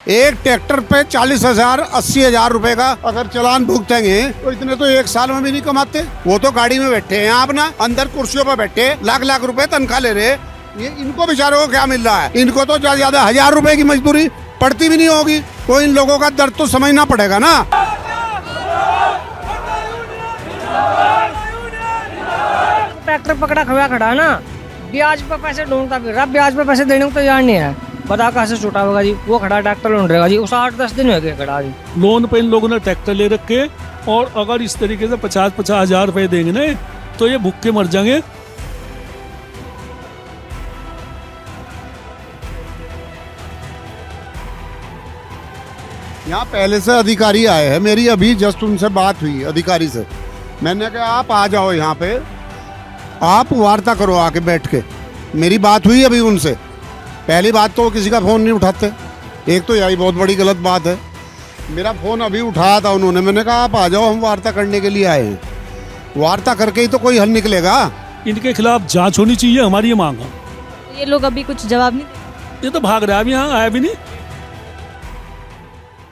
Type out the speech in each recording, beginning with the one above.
एक ट्रैक्टर पे 40,000 80,000 रुपए का अगर चालान भुगतेंगे तो इतने तो एक साल में भी नहीं कमाते। वो तो गाड़ी में बैठे हैं अपना, अंदर कुर्सियों पर बैठे लाख लाख रुपए तनख्वाह ले रहे। ये इनको बेचारों को क्या मिल रहा है? इनको तो ज्यादा 1,000 रुपए की मजदूरी पड़ती भी नहीं होगी। तो इन लोगों का दर्द तो समझना पड़ेगा ना। ट्रैक्टर पकड़ा खड़ा खड़ा ना, ब्याज पे पैसे ढूंढता फिर रहा, ब्याज पे पैसे देने को तैयार नहीं है। बता कहाँ से छूटा होगा जी? वो खड़ा ट्रैक्टर ढूंढ रहेगा जी, उस 8-10 दिन हो गए खड़ा जी। लोन पे इन लोगों ने ट्रैक्टर ले रखे, और अगर इस तरीके से 50-50 हजार रुपए देंगे ना तो ये भूखे मर जाएंगे। यहाँ पहले से अधिकारी आए हैं, मेरी अभी जस्ट उनसे बात हुई अधिकारी से। मैंने कहा आप आ जाओ यहाँ पे, आप वार्ता करो आके बैठ के। मेरी बात हुई अभी उनसे। पहली बात तो किसी का फ़ोन नहीं उठाते, एक तो यही बहुत बड़ी गलत बात है। मेरा फ़ोन अभी उठाया था उन्होंने, मैंने कहा आप आ जाओ, हम वार्ता करने के लिए आए हैं। वार्ता करके ही तो कोई हल निकलेगा। इनके खिलाफ जांच होनी चाहिए, हमारी ये मांग है। ये लोग अभी कुछ जवाब नहीं दे। ये तो भाग रहा है, अभी यहाँ आया भी नहीं।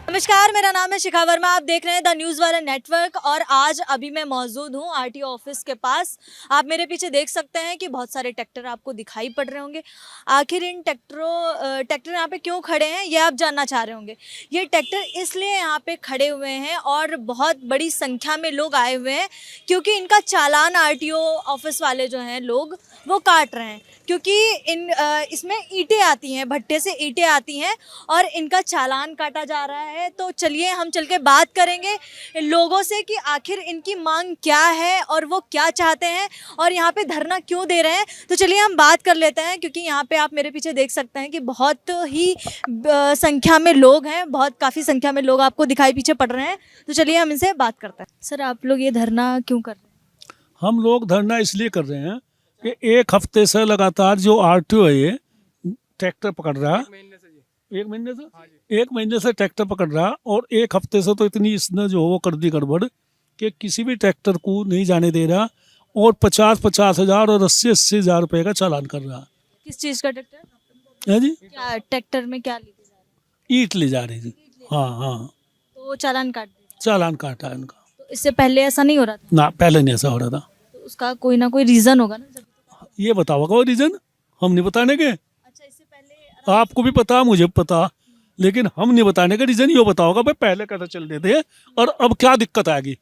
नमस्कार, मेरा नाम है शिखा वर्मा, आप देख रहे हैं द न्यूज़ वाला नेटवर्क। और आज अभी मैं मौजूद हूँ आरटीओ ऑफिस के पास। आप मेरे पीछे देख सकते हैं कि बहुत सारे ट्रैक्टर आपको दिखाई पड़ रहे होंगे। आखिर इन ट्रैक्टर यहाँ पे क्यों खड़े हैं ये आप जानना चाह रहे होंगे। ये ट्रैक्टर इसलिए यहाँ पे खड़े हुए हैं और बहुत बड़ी संख्या में लोग आए हुए हैं क्योंकि इनका चालान आरटीओ ऑफिस वाले जो हैं लोग वो काट रहे हैं। क्योंकि इसमें ईंटें आती हैं, भट्टे से ईंटें आती हैं और इनका चालान काटा जा रहा है। तो चलिए हम चल के बात करेंगे लोगों से कि आखिर इनकी मांग क्या है और वो क्या चाहते हैं और यहाँ पे धरना क्यों दे रहे हैं। तो चलिए हम बात कर लेते हैं, क्योंकि यहाँ पे आप मेरे पीछे देख सकते हैं कि बहुत ही संख्या में लोग हैं, काफ़ी संख्या में लोग आपको दिखाई पीछे पड़ रहे हैं। तो चलिए हम इनसे बात करते हैं। सर, आप लोग ये धरना क्यों कर रहे हैं? हम लोग धरना इसलिए कर रहे हैं कि एक हफ्ते से लगातार जो आरटीओ है ये ट्रैक्टर पकड़ रहा है। एक महीने से ट्रैक्टर पकड़ रहा, और एक हफ्ते से तो इतनी इसने जो वो कर दी गड़बड़ कि किसी भी ट्रैक्टर को नहीं जाने दे रहा, और 50-50 हजार और 80-80 हजार रुपए का चालान कर रहा। किस चीज़ का ट्रैक्टर है जी? क्या ट्रैक्टर में क्या लेके जा रहे हैं? ईंट ले जा रही थी। हाँ, तो चालान काट दिया। चालान काटा है इनका। तो इससे पहले ऐसा नहीं हो रहा था? ना, पहले नहीं ऐसा हो रहा था। तो उसका कोई ना कोई रीजन होगा ना। ये बताओगा वो रीजन, हम नहीं बताने के। अच्छा, इससे पहले आपको भी पता, मुझे भी पता, लेकिन हम नहीं बताने का रीजन ये बताओगा भाई पहले कैसे चल रहे थे और अब क्या दिक्कत आएगी,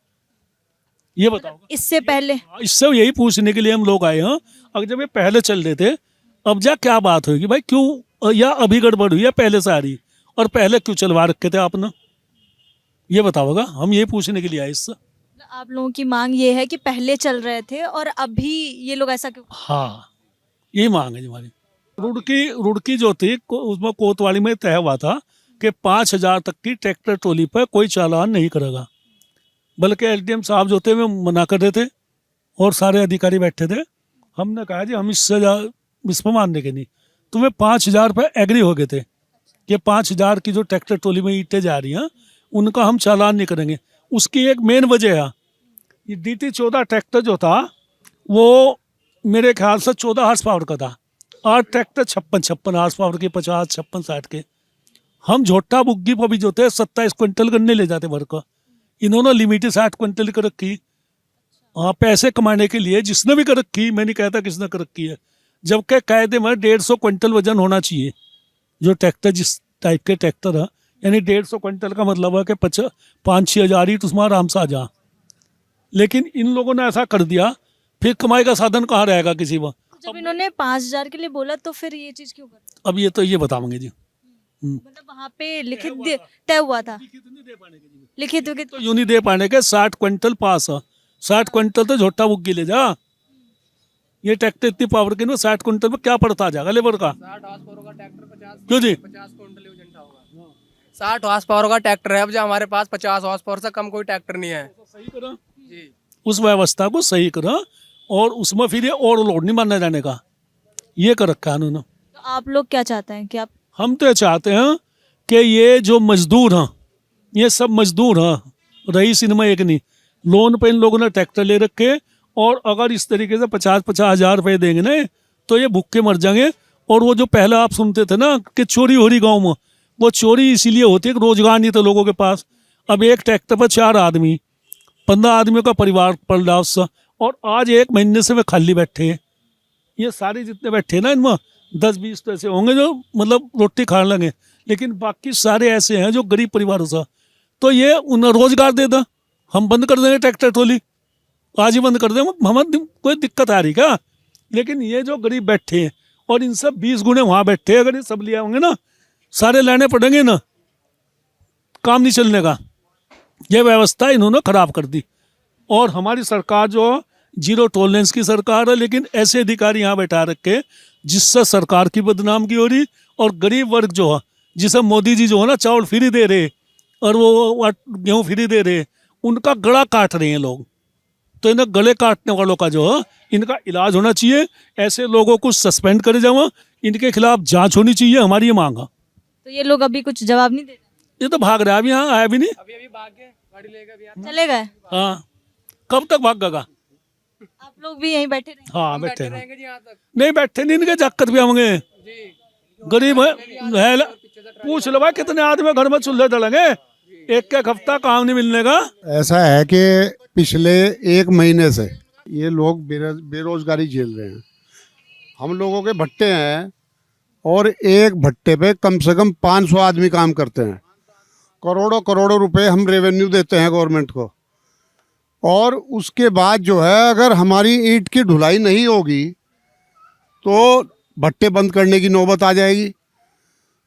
ये बताओगा। इससे पहले इससे यही पूछने के लिए हम लोग आए हैं। अगर जब ये पहले चल रहे थे, अब जा क्या बात होगी भाई, क्यों, या अभी गड़बड़ हुई या पहले से आ रही, और पहले क्यों चलवा रखे थे आपने, ये बताओगा। हम यही पूछने के लिए आए इससे। आप लोगों की मांग ये है कि पहले चल रहे थे और अभी ये लोग ऐसा क्यों? हाँ, यही मांग है हमारी। रुड़की जो थी उसमें कोतवाली में तय हुआ था कि 5,000 तक की ट्रैक्टर ट्रॉली पर कोई चालान नहीं करेगा, बल्कि एसडीएम साहब जो थे वो मना कर रहे थे और सारे अधिकारी बैठे थे। हमने कहा जी हम इसमें मानने के नहीं, तुम्हें 5,000 रुपये एग्री हो गए थे कि 5,000 की जो ट्रैक्टर ट्रॉली में ईंटें जा रही हैं उनका हम चालान नहीं करेंगे। उसकी एक मेन वजह है, ये DT14 ट्रैक्टर जो था वो मेरे ख्याल से 14 हार्स पावर का था, और ट्रैक्टर 56 हार्स पावर के, 50, 56, 60 के। हम झोटा बुग्गी पर भी जो थे 27 क्विंटल गन्ने ले जाते भर का, इन्होंने लिमिट 60 क्विंटल कर रखी। हाँ, पैसे कमाने के लिए जिसने भी कर रखी, मैं नहीं कहता किसने कर रखी है, जबकि कायदे में 150 क्विंटल वजन होना चाहिए जो ट्रैक्टर जिस टाइप के ट्रैक्टर है, यानी 150 क्विंटल का मतलब है कि 5-6 हजार ही उसमें आराम से आ जा। लेकिन इन लोगों ने ऐसा कर दिया, फिर कमाई का साधन कहाँ रहेगा किसी में। जब इन्होंने 5,000 के लिए बोला तो फिर ये चीज क्यों कर? अब ये तो ये बताओगे जी। मतलब वहाँ पे लिखित तय हुआ था, लिखित तो यूं नहीं दे पाने के, 60 क्विंटल पास है, 60 क्विंटल तो झोटा बुग्गी ले जा। ये ट्रैक्टर इतनी पावर के, 60 क्विंटल में क्या पड़ता आ जाएगा लेबर का? क्यों जी? 60 हॉर्स पावर का ट्रैक्टर है, अब जो हमारे पास 50 हॉर्स पावर से कम कोई ट्रैक्टर नहीं है। सही करो जी, उस व्यवस्था को सही करो, और उसमें फिर ये और लोड नहीं मानने जाने का, ये कर रखा है उन्होंने। तो आप लोग क्या चाहते हैं कि आप? हम तो चाहते हैं कि ये जो मजदूर हैं, ये सब मजदूर हैं, रईस इनमें एक नहीं। लोन पे इन लोगों ने ट्रैक्टर ले रखे, और अगर इस तरीके से 50-50 हजार रुपये देंगे ना तो ये भूखे मर जाएंगे। और वो जो पहले आप सुनते थे ना कि चोरी हो रही गाँव में, वो चोरी इसीलिए होती है कि रोजगार नहीं था लोगों के पास। अब एक ट्रैक्टर पर 4 आदमी, 15 आदमियों का परिवार पल रहा उससे, और आज 1 महीने से वे खाली बैठे हैं। ये सारे जितने बैठे ना, इनमें 10-20 तो ऐसे होंगे जो मतलब रोटी खाने लगे, लेकिन बाकी सारे ऐसे हैं जो गरीब परिवारों से। तो ये उन्हें रोजगार दे दो, हम बंद कर देंगे ट्रैक्टर ट्रॉली, आज ही बंद कर देंगे, हमें कोई दिक्कत आ रही क्या? लेकिन ये जो गरीब बैठे हैं और इन सब 20 गुने वहाँ बैठे हैं, अगर ये सब लिया होंगे ना, सारे लाने पड़ेंगे ना, काम नहीं चलने का। ये व्यवस्था इन्होंने खराब कर दी। और हमारी सरकार जो जीरो टॉलरेंस की सरकार है, लेकिन ऐसे अधिकारी यहाँ बैठा रखे जिससे सरकार की बदनामी हो रही, और गरीब वर्ग जो है, जिसे मोदी जी जो है ना चावल फ्री दे रहे और वो गेहूँ फ्री दे रहे, उनका गला काट रहे हैं लोग। तो इन्हें गले काटने वालों का जो है इनका इलाज होना चाहिए। ऐसे लोगों को सस्पेंड करे जाओ, इनके खिलाफ जांच होनी चाहिए, हमारी ये मांग है। तो ये लोग अभी कुछ जवाब नहीं दे रहे, ये तो भाग रहा है, अभी यहाँ आया भी नहीं। अभी भाग गए, गाड़ी लेकर भी चले गए। हाँ, कब तक भागेगा? आप लोग भी यहीं बैठे रहे। हाँ बैठे हैं। रहेंगे जी यहाँ तक नहीं बैठे नहीं, इनके चक्कर भी होंगे। जी। गरीब है, पूछ लो भाई कितने आदमी घर में चूल्हे जलेंगे, एक हफ्ता काम नहीं मिलने का। ऐसा है कि पिछले 1 महीने से ये लोग बेरोजगारी झेल रहे हैं। हम लोगों के भट्टे हैं और एक भट्टे पे कम से कम 500 आदमी काम करते हैं। करोड़ों करोड़ों रुपए हम रेवेन्यू देते हैं गवर्नमेंट को, और उसके बाद जो है अगर हमारी ईंट की ढुलाई नहीं होगी तो भट्टे बंद करने की नौबत आ जाएगी।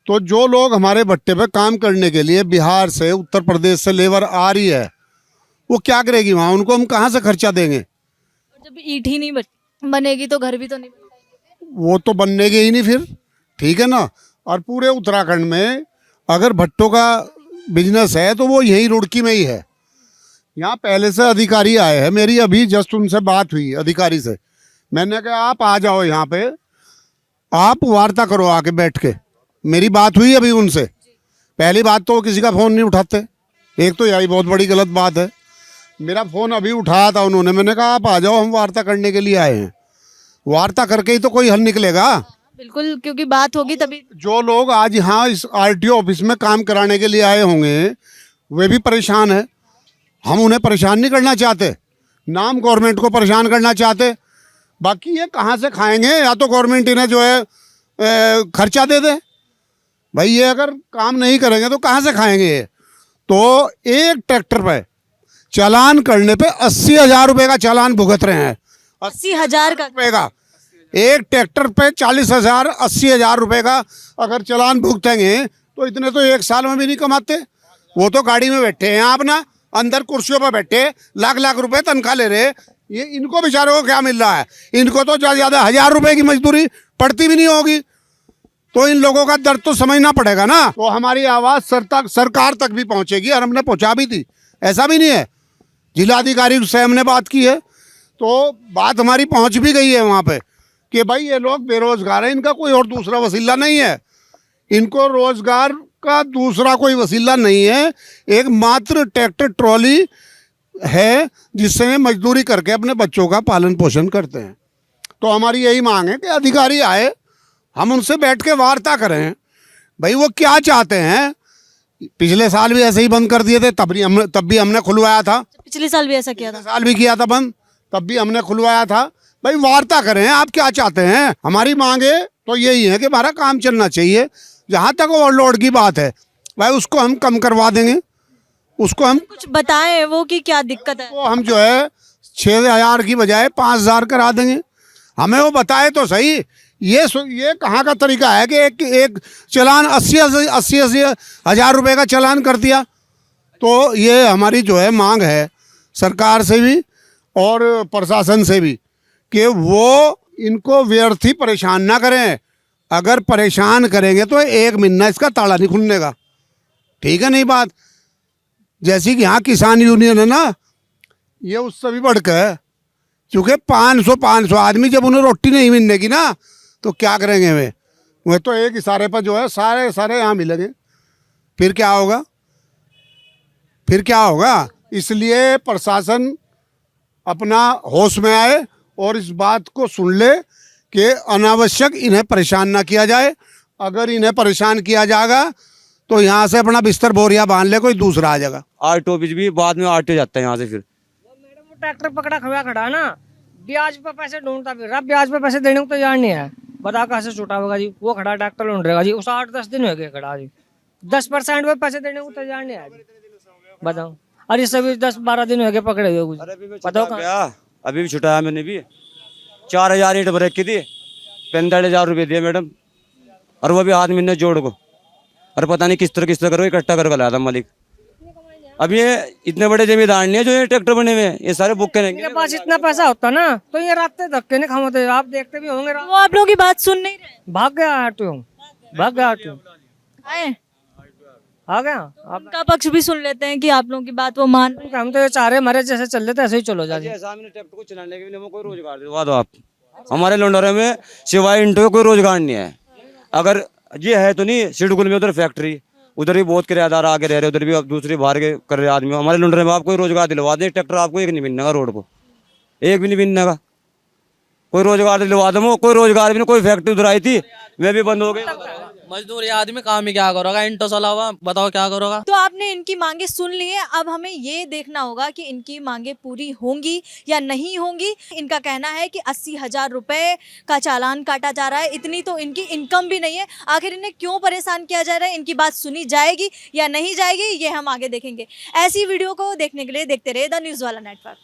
तो जो लोग हमारे भट्टे पे काम करने के लिए बिहार से, उत्तर प्रदेश से लेबर आ रही है, वो क्या करेगी वहाँ? उनको हम कहाँ से खर्चा देंगे? और जब ईंट ही नहीं बनेगी तो घर भी तो नहीं बनेगा। वो तो बनने के ही नहीं फिर, ठीक है ना। और पूरे उत्तराखंड में अगर भट्टों का बिजनेस है तो वो यहीं रुड़की में ही है। यहाँ पहले से अधिकारी आए हैं, मेरी अभी जस्ट उनसे बात हुई अधिकारी से। मैंने कहा आप आ जाओ यहाँ पे, आप वार्ता करो आके बैठ के। मेरी बात हुई अभी उनसे। पहली बात तो वो किसी का फ़ोन नहीं उठाते, एक तो यही बहुत बड़ी गलत बात है। मेरा फ़ोन अभी उठाया था उन्होंने, मैंने कहा आप आ जाओ, हम वार्ता करने के लिए आए हैं। वार्ता करके ही तो कोई हल निकलेगा। बिल्कुल, क्योंकि बात होगी तभी। जो लोग आज यहाँ इस आरटीओ ऑफिस में काम कराने के लिए आए होंगे वे भी परेशान है। हम उन्हें परेशान नहीं करना चाहते, नाम गवर्नमेंट को परेशान करना चाहते। बाकी ये कहाँ से खाएंगे? या तो गवर्नमेंट इन्हें जो है खर्चा दे दे। भाई ये अगर काम नहीं करेंगे तो कहाँ से खाएंगे ये? तो एक ट्रैक्टर पे चालान करने पे 80,000 रुपये का चालान भुगत रहे हैं। 80,000 का रुपये का एक ट्रैक्टर पे 40,000 80,000 रुपये का अगर चालान भुगतेंगे तो इतने तो एक साल में भी नहीं कमाते। वो तो गाड़ी में बैठे हैं अपना, अंदर कुर्सियों पर बैठे लाख लाख रुपए तनख्वाह ले रहे। ये इनको बेचारों को क्या मिल रहा है? इनको तो ज़्यादा 1,000 रुपये की मजदूरी पड़ती भी नहीं होगी। तो इन लोगों का दर्द तो समझना पड़ेगा ना। तो हमारी आवाज़ सरकार तक भी पहुंचेगी, और हमने पहुंचा भी थी, ऐसा भी नहीं है। जिलाधिकारी से हमने बात की है तो बात हमारी पहुंच भी गई है वहाँ पे कि भाई ये लोग बेरोजगार हैं, इनका कोई और दूसरा वसीला नहीं है। इनको रोजगार का दूसरा कोई वसीला नहीं है, एक मात्र ट्रैक्टर ट्रॉली है जिससे मजदूरी करके अपने बच्चों का पालन पोषण करते हैं। तो हमारी यही मांग है कि अधिकारी आए, हम उनसे बैठ के वार्ता करें, भाई वो क्या चाहते हैं। पिछले साल भी ऐसे ही बंद कर दिए थे, तब भी हमने खुलवाया था। पिछले साल भी ऐसा किया था, पिछले साल भी किया था बंद, तब भी हमने खुलवाया था। भाई वार्ता करें, आप क्या चाहते हैं। हमारी मांगे तो यही है कि हमारा काम चलना चाहिए। जहाँ तक ओवरलोड की बात है भाई उसको हम कम करवा देंगे, उसको हम कुछ बताएं वो कि क्या दिक्कत है। तो हम जो है 6,000 की बजाय 5,000 करा देंगे। हमें वो बताए तो सही। ये कहाँ का तरीका है कि एक चालान 80,000 रुपये का चालान कर दिया। तो ये हमारी जो है मांग है सरकार से भी और प्रशासन से भी कि वो इनको व्यर्थ ही परेशान ना करें। अगर परेशान करेंगे तो 1 महीना इसका ताला नहीं खुलने का, ठीक है नहीं बात। जैसी कि यहाँ किसान यूनियन है ना, ये उससे भी बढ़कर है, क्योंकि 500 आदमी जब उन्हें रोटी नहीं मिलने की ना तो क्या करेंगे वे तो एक इशारे पर जो है सारे यहाँ मिलेंगे। फिर क्या होगा? इसलिए प्रशासन अपना होश में आए और इस बात को सुन ले कि अनावश्यक इन्हें परेशान ना किया जाए। अगर इन्हें परेशान किया जाएगा तो यहाँ से अपना बिस्तर बोरिया बांध ले, कोई दूसरा आ जाएगा। आरटीओ ऑफिस भी बाद में आरटीओ जाता है यहाँ से फिर। मैडम वो ट्रैक्टर पकड़ा खड़ा खड़ा है ना, ब्याज पे पैसे ढूंढता फिर रहा, ब्याज पे पैसे देने को तैयार नहीं है। बता कहाँ से छूटा होगा जी, वो खड़ा ट्रैक्टर ढूंढेगा जी, उस 8-10 दिन हो गए खड़ा जी, 10% पे पैसे देने को तैयार नहीं है जी। बताओ, अरे सभी 10-12 दिन हो गए पकड़े हुए कुछ, बताओ कहाँ? अभी भी छुटाया मैंने भी, 4000 ईंट ब्रेक की थी, 45,000 रुपये दिए मैडम, और वो भी हाथ महीने जोड़ को, और पता नहीं किस तरह करो इकट्ठा करके लाया था मालिक। अब ये इतने बड़े जमींदार नहीं है जो ये ट्रैक्टर बने हुए हैं, ये सारे बुक्के नहीं। मेरे पास इतना पैसा होता ना तो ये रास्ते धक्के नहीं खाते, आप देखते भी होंगे। वो आप लोगों की बात सुन नहीं रहे, भाग गया आरटीओ, भाग गया आरटीओ, आए आ गया। आप उनका पक्ष भी सुन लेते हैं कि आप लोगों की बात वो मान रहे हैं। हम तो ये चाह रहे हमारे जैसे चल देते ऐसे ही चलो जाए। सामने ट्रैक्टर को चलाने के लिए हमें कोई रोजगार दिलवा दो आप। हमारे लोंडोरे में सिवाय इंटो का कोई रोजगार नहीं है। अगर ये है तो नहीं, सिडकुल में उधर फैक्ट्री, उधर भी बहुत किराएदार आके रह रहे, उधर भी अब दूसरे बाहर के कर रहे आदमी। हमारे लोंडोरे में आप कोई रोजगार दिलवा दें, ट्रैक्टर आपको एक नहीं मिलने का रोड को, एक भी नहीं मिलने का। कोई रोजगार दिलवा दो, कोई रोजगार भी नहीं। कोई फैक्ट्री उधर आई थी, मैं भी बंद हो गई। मजदूर ये आदमी काम ही क्या करोगा, इंटो चला हुआ, बताओ क्या करोगा। तो आपने इनकी मांगे सुन ली है, अब हमें ये देखना होगा कि इनकी मांगे पूरी होंगी या नहीं होंगी। इनका कहना है कि 80,000 रुपए का चालान काटा जा रहा है, इतनी तो इनकी इनकम भी नहीं है। आखिर इन्हें क्यों परेशान किया जा रहा है, इनकी बात सुनी जाएगी या नहीं जाएगी, ये हम आगे देखेंगे। ऐसी वीडियो को देखने के लिए देखते रहे द न्यूज़ वाला नेटवर्क।